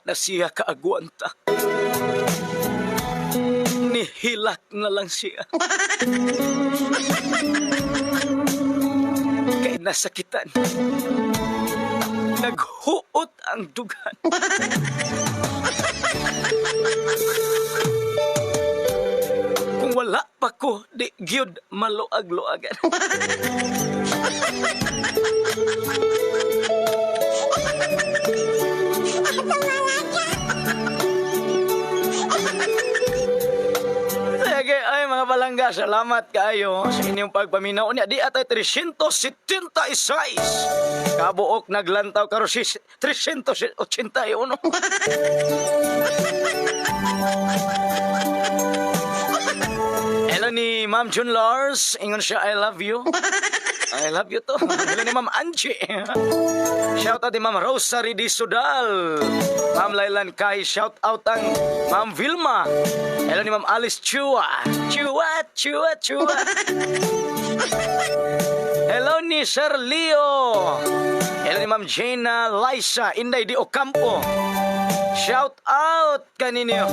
na siya kaagwanta. Nihilak na lang siya. Kay nasakitan. Naghuot ang dugan. Kung wala pa ko, di gyud maluag-luagan. Sige, ay mga palangga, salamat kayo sa inyong pagpaminaw niya. Di atay 376. Kabuok naglantaw karo si 381. Hello ni Ma'am June Lars. Ingon siya, I love you. I love you to. Hello ni Ma'am Angie. Shout out ni Ma'am Rosary Di Sudal. Ma'am Laylan Kai. Shout out ang Ma'am Vilma. Hello ni Ma'am Alice Chua. Chua. Hello ni Sir Leo. Hello ni Ma'am Jaina Liza Inday Di Ocampo. Shout out kaninyo.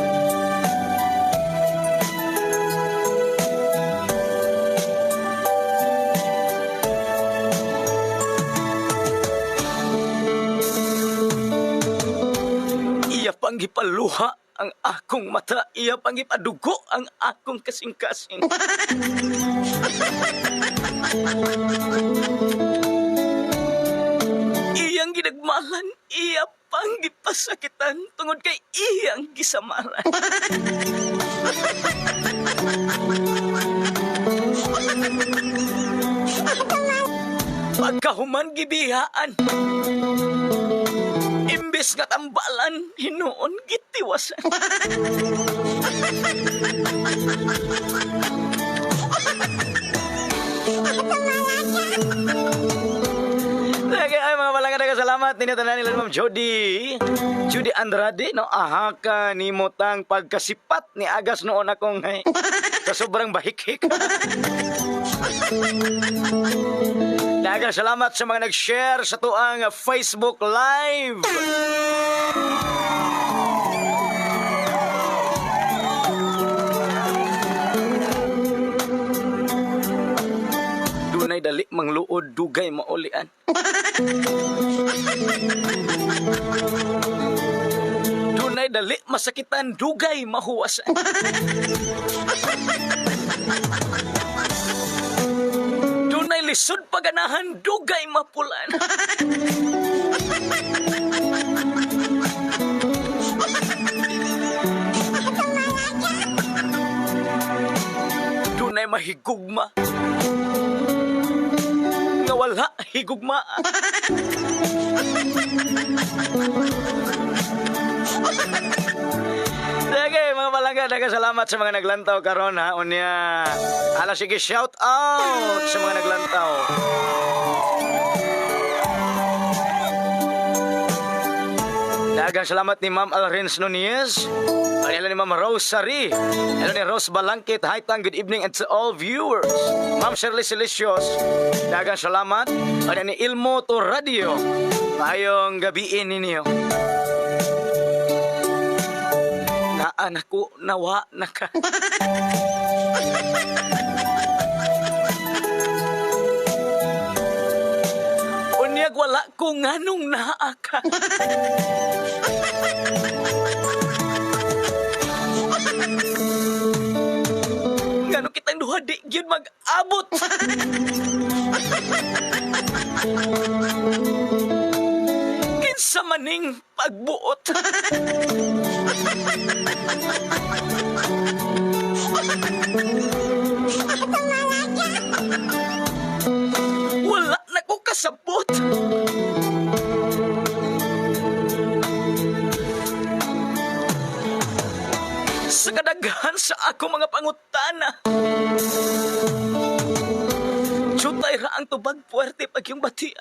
Iya panggipaluha ang akong mata, iya panggipadugo ang akong kasing-kasing. Iyang ginagmalan, iya panggipasakitan tungod kay iyang gisamaran. Pagkahuman gibiyaan, imbes nga tambalan, hinuon gitiwasan. Lagi ay mga palangga, salamat ninyo tanan nila Ma'am Jody Andrade, no, aha ka ni motang pagkasipat ni agas noon akong sa sobrang bahik-hik. Dagang salamat sa mga nag-share sa tuang Facebook Live. Dunay dali mangluod, dugay maulian. Dunay dali masakitan, dugay mahuwasan. Dunay lisod paganahan, dugay mapulan. Dunay mahigugma nga wala higugma. Sige, mga palangga, salamat sa mga naglantaw karon ha. Unya, sige, shout out sa mga naglantaw. Dagang salamat ni Ma'am Alrens Nunez. Hello ni Ma'am Rosary. Hello ni Rose Balangkit. Hi, good evening and to all viewers. Ma'am Shirley Silicios. Dagang salamat. Ano ni Ilmo to Radio. Ngayong gabiin ninyo. Naan ako, nawa na ka. Unyag wala ko nganong naa ka. Ngano kitang duha di gyud mag-abot. Kinsa maning pagbuot. Wala na ko kasabot. Sa kadaghan sa ako mga pangutana, Chutay ra ang tubag puwerte pag yung batia.